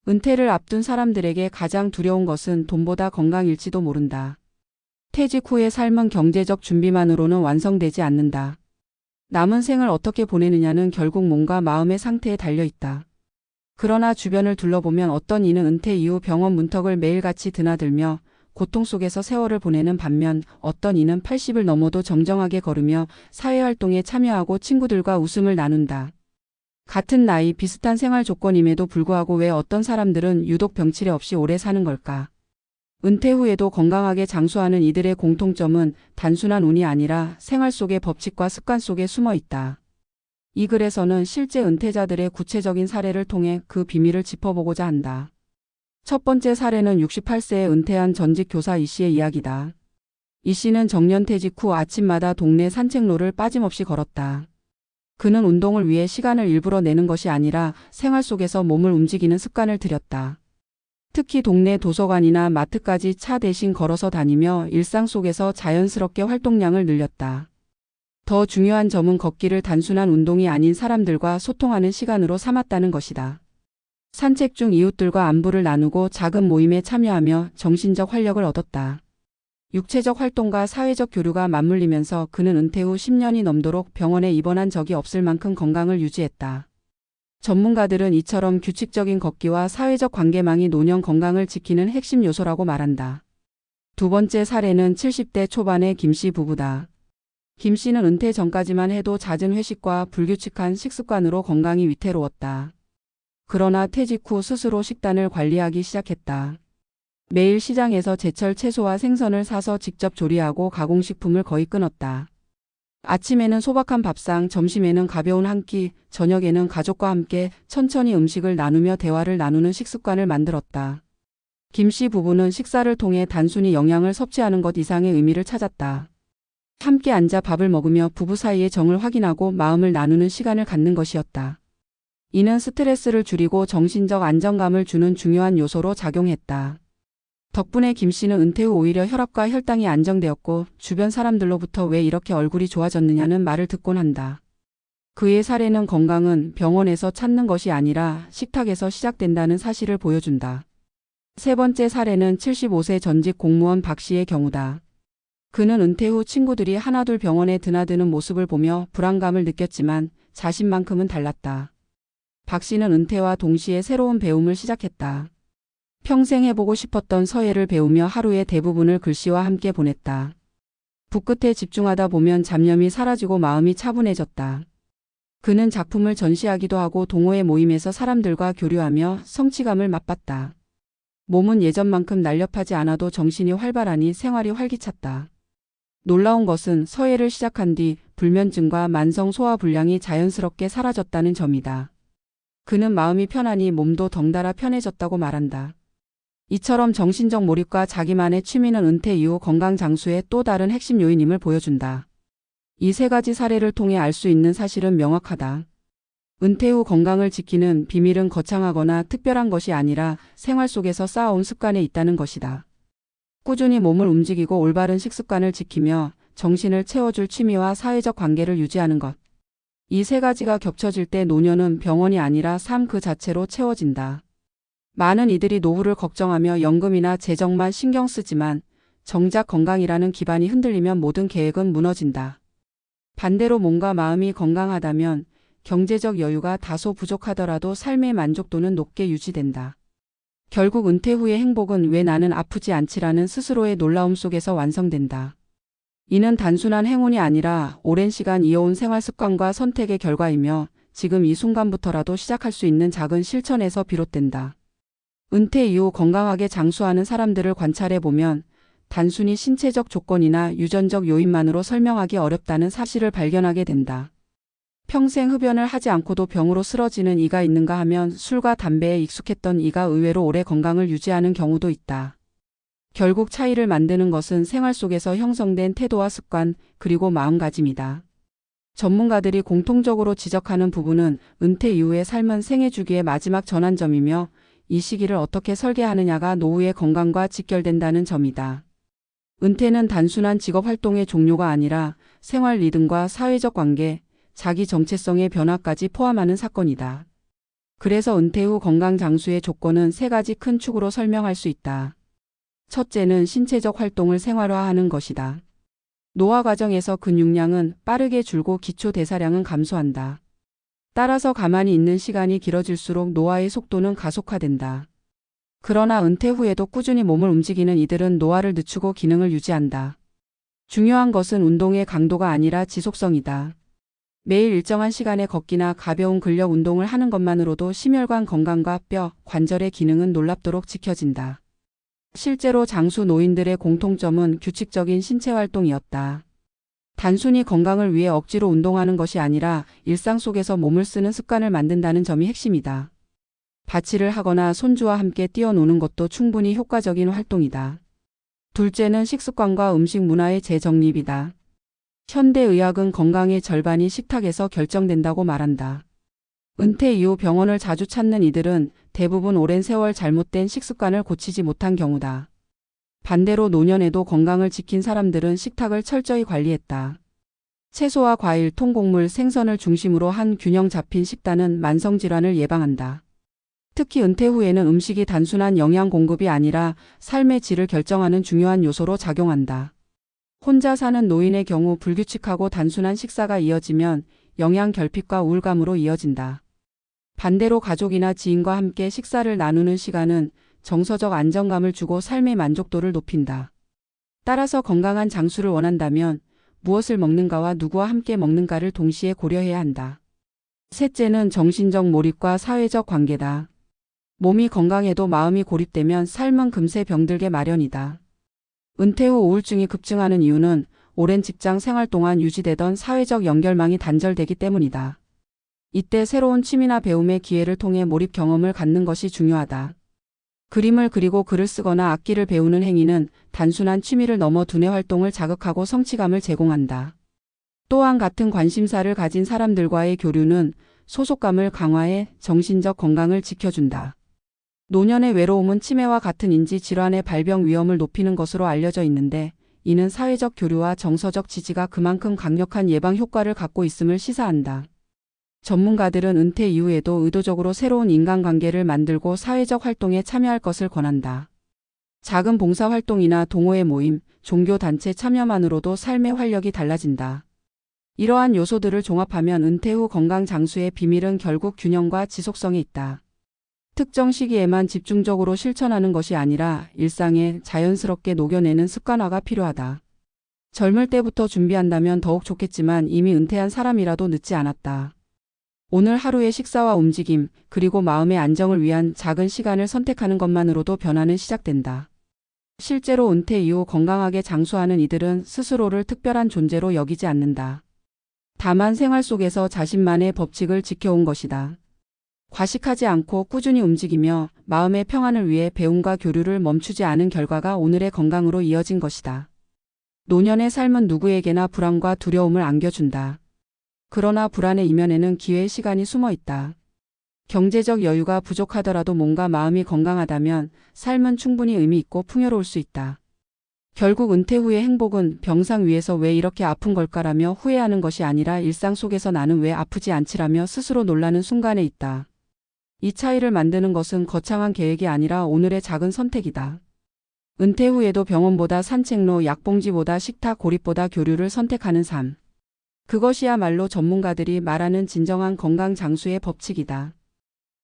은퇴를 앞둔 사람들에게 가장 두려운 것은 돈보다 건강일지도 모른다. 퇴직 후의 삶은 경제적 준비만으로는 완성되지 않는다. 남은 생을 어떻게 보내느냐는 결국 몸과 마음의 상태에 달려 있다. 그러나 주변을 둘러보면 어떤 이는 은퇴 이후 병원 문턱을 매일같이 드나들며 고통 속에서 세월을 보내는 반면 어떤 이는 80을 넘어도 정정하게 걸으며 사회활동에 참여하고 친구들과 웃음을 나눈다. 같은 나이, 비슷한 생활 조건임에도 불구하고 왜 어떤 사람들은 유독 병치레 없이 오래 사는 걸까? 은퇴 후에도 건강하게 장수하는 이들의 공통점은 단순한 운이 아니라 생활 속의 법칙과 습관 속에 숨어 있다. 이 글에서는 실제 은퇴자들의 구체적인 사례를 통해 그 비밀을 짚어보고자 한다. 첫 번째 사례는 68세에 은퇴한 전직 교사 이 씨의 이야기다. 이 씨는 정년퇴직 후 아침마다 동네 산책로를 빠짐없이 걸었다. 그는 운동을 위해 시간을 일부러 내는 것이 아니라 생활 속에서 몸을 움직이는 습관을 들였다. 특히 동네 도서관이나 마트까지 차 대신 걸어서 다니며 일상 속에서 자연스럽게 활동량을 늘렸다. 더 중요한 점은 걷기를 단순한 운동이 아닌 사람들과 소통하는 시간으로 삼았다는 것이다. 산책 중 이웃들과 안부를 나누고 작은 모임에 참여하며 정신적 활력을 얻었다. 육체적 활동과 사회적 교류가 맞물리면서 그는 은퇴 후 10년이 넘도록 병원에 입원한 적이 없을 만큼 건강을 유지했다. 전문가들은 이처럼 규칙적인 걷기와 사회적 관계망이 노년 건강을 지키는 핵심 요소라고 말한다. 두 번째 사례는 70대 초반의 김 씨 부부다. 김 씨는 은퇴 전까지만 해도 잦은 회식과 불규칙한 식습관으로 건강이 위태로웠다. 그러나 퇴직 후 스스로 식단을 관리하기 시작했다. 매일 시장에서 제철 채소와 생선을 사서 직접 조리하고 가공식품을 거의 끊었다. 아침에는 소박한 밥상, 점심에는 가벼운 한 끼, 저녁에는 가족과 함께 천천히 음식을 나누며 대화를 나누는 식습관을 만들었다. 김 씨 부부는 식사를 통해 단순히 영양을 섭취하는 것 이상의 의미를 찾았다. 함께 앉아 밥을 먹으며 부부 사이의 정을 확인하고 마음을 나누는 시간을 갖는 것이었다. 이는 스트레스를 줄이고 정신적 안정감을 주는 중요한 요소로 작용했다. 덕분에 김 씨는 은퇴 후 오히려 혈압과 혈당이 안정되었고 주변 사람들로부터 왜 이렇게 얼굴이 좋아졌느냐는 말을 듣곤 한다. 그의 사례는 건강은 병원에서 찾는 것이 아니라 식탁에서 시작된다는 사실을 보여준다. 세 번째 사례는 75세 전직 공무원 박 씨의 경우다. 그는 은퇴 후 친구들이 하나둘 병원에 드나드는 모습을 보며 불안감을 느꼈지만 자신만큼은 달랐다. 박 씨는 은퇴와 동시에 새로운 배움을 시작했다. 평생 해보고 싶었던 서예를 배우며 하루의 대부분을 글씨와 함께 보냈다. 붓끝에 집중하다 보면 잡념이 사라지고 마음이 차분해졌다. 그는 작품을 전시하기도 하고 동호회 모임에서 사람들과 교류하며 성취감을 맛봤다. 몸은 예전만큼 날렵하지 않아도 정신이 활발하니 생활이 활기찼다. 놀라운 것은 서예를 시작한 뒤 불면증과 만성 소화불량이 자연스럽게 사라졌다는 점이다. 그는 마음이 편하니 몸도 덩달아 편해졌다고 말한다. 이처럼 정신적 몰입과 자기만의 취미는 은퇴 이후 건강 장수의 또 다른 핵심 요인임을 보여준다. 이 세 가지 사례를 통해 알 수 있는 사실은 명확하다. 은퇴 후 건강을 지키는 비밀은 거창하거나 특별한 것이 아니라 생활 속에서 쌓아온 습관에 있다는 것이다. 꾸준히 몸을 움직이고 올바른 식습관을 지키며 정신을 채워줄 취미와 사회적 관계를 유지하는 것. 이 세 가지가 겹쳐질 때 노년은 병원이 아니라 삶 그 자체로 채워진다. 많은 이들이 노후를 걱정하며 연금이나 재정만 신경 쓰지만 정작 건강이라는 기반이 흔들리면 모든 계획은 무너진다. 반대로 몸과 마음이 건강하다면 경제적 여유가 다소 부족하더라도 삶의 만족도는 높게 유지된다. 결국 은퇴 후의 행복은 왜 나는 아프지 않지라는 스스로의 놀라움 속에서 완성된다. 이는 단순한 행운이 아니라 오랜 시간 이어온 생활 습관과 선택의 결과이며 지금 이 순간부터라도 시작할 수 있는 작은 실천에서 비롯된다. 은퇴 이후 건강하게 장수하는 사람들을 관찰해보면 단순히 신체적 조건이나 유전적 요인만으로 설명하기 어렵다는 사실을 발견하게 된다. 평생 흡연을 하지 않고도 병으로 쓰러지는 이가 있는가 하면 술과 담배에 익숙했던 이가 의외로 오래 건강을 유지하는 경우도 있다. 결국 차이를 만드는 것은 생활 속에서 형성된 태도와 습관, 그리고 마음가짐이다. 전문가들이 공통적으로 지적하는 부분은 은퇴 이후의 삶은 생애 주기의 마지막 전환점이며 이 시기를 어떻게 설계하느냐가 노후의 건강과 직결된다는 점이다. 은퇴는 단순한 직업 활동의 종료가 아니라 생활 리듬과 사회적 관계, 자기 정체성의 변화까지 포함하는 사건이다. 그래서 은퇴 후 건강 장수의 조건은 세 가지 큰 축으로 설명할 수 있다. 첫째는 신체적 활동을 생활화하는 것이다. 노화 과정에서 근육량은 빠르게 줄고 기초 대사량은 감소한다. 따라서 가만히 있는 시간이 길어질수록 노화의 속도는 가속화된다. 그러나 은퇴 후에도 꾸준히 몸을 움직이는 이들은 노화를 늦추고 기능을 유지한다. 중요한 것은 운동의 강도가 아니라 지속성이다. 매일 일정한 시간에 걷기나 가벼운 근력 운동을 하는 것만으로도 심혈관 건강과 뼈, 관절의 기능은 놀랍도록 지켜진다. 실제로 장수 노인들의 공통점은 규칙적인 신체 활동이었다. 단순히 건강을 위해 억지로 운동하는 것이 아니라 일상 속에서 몸을 쓰는 습관을 만든다는 점이 핵심이다. 밭일을 하거나 손주와 함께 뛰어노는 것도 충분히 효과적인 활동이다. 둘째는 식습관과 음식 문화의 재정립이다. 현대의학은 건강의 절반이 식탁에서 결정된다고 말한다. 은퇴 이후 병원을 자주 찾는 이들은 대부분 오랜 세월 잘못된 식습관을 고치지 못한 경우다. 반대로 노년에도 건강을 지킨 사람들은 식탁을 철저히 관리했다. 채소와 과일, 통곡물, 생선을 중심으로 한 균형 잡힌 식단은 만성질환을 예방한다. 특히 은퇴 후에는 음식이 단순한 영양 공급이 아니라 삶의 질을 결정하는 중요한 요소로 작용한다. 혼자 사는 노인의 경우 불규칙하고 단순한 식사가 이어지면 영양 결핍과 우울감으로 이어진다. 반대로 가족이나 지인과 함께 식사를 나누는 시간은 정서적 안정감을 주고 삶의 만족도를 높인다. 따라서 건강한 장수를 원한다면 무엇을 먹는가와 누구와 함께 먹는가를 동시에 고려해야 한다. 셋째는 정신적 몰입과 사회적 관계다. 몸이 건강해도 마음이 고립되면 삶은 금세 병들게 마련이다. 은퇴 후 우울증이 급증하는 이유는 오랜 직장 생활 동안 유지되던 사회적 연결망이 단절되기 때문이다. 이때 새로운 취미나 배움의 기회를 통해 몰입 경험을 갖는 것이 중요하다. 그림을 그리고 글을 쓰거나 악기를 배우는 행위는 단순한 취미를 넘어 두뇌 활동을 자극하고 성취감을 제공한다. 또한 같은 관심사를 가진 사람들과의 교류는 소속감을 강화해 정신적 건강을 지켜준다. 노년의 외로움은 치매와 같은 인지 질환의 발병 위험을 높이는 것으로 알려져 있는데, 이는 사회적 교류와 정서적 지지가 그만큼 강력한 예방 효과를 갖고 있음을 시사한다. 전문가들은 은퇴 이후에도 의도적으로 새로운 인간관계를 만들고 사회적 활동에 참여할 것을 권한다. 작은 봉사활동이나 동호회 모임, 종교단체 참여만으로도 삶의 활력이 달라진다. 이러한 요소들을 종합하면 은퇴 후 건강 장수의 비밀은 결국 균형과 지속성에 있다. 특정 시기에만 집중적으로 실천하는 것이 아니라 일상에 자연스럽게 녹여내는 습관화가 필요하다. 젊을 때부터 준비한다면 더욱 좋겠지만 이미 은퇴한 사람이라도 늦지 않았다. 오늘 하루의 식사와 움직임, 그리고 마음의 안정을 위한 작은 시간을 선택하는 것만으로도 변화는 시작된다. 실제로 은퇴 이후 건강하게 장수하는 이들은 스스로를 특별한 존재로 여기지 않는다. 다만 생활 속에서 자신만의 법칙을 지켜온 것이다. 과식하지 않고 꾸준히 움직이며 마음의 평안을 위해 배움과 교류를 멈추지 않은 결과가 오늘의 건강으로 이어진 것이다. 노년의 삶은 누구에게나 불안과 두려움을 안겨준다. 그러나 불안의 이면에는 기회의 시간이 숨어 있다. 경제적 여유가 부족하더라도 몸과 마음이 건강하다면 삶은 충분히 의미 있고 풍요로울 수 있다. 결국 은퇴 후의 행복은 병상 위에서 왜 이렇게 아픈 걸까라며 후회하는 것이 아니라 일상 속에서 나는 왜 아프지 않지라며 스스로 놀라는 순간에 있다. 이 차이를 만드는 것은 거창한 계획이 아니라 오늘의 작은 선택이다. 은퇴 후에도 병원보다 산책로, 약봉지보다 식탁, 고립보다 교류를 선택하는 삶. 그것이야말로 전문가들이 말하는 진정한 건강 장수의 법칙이다.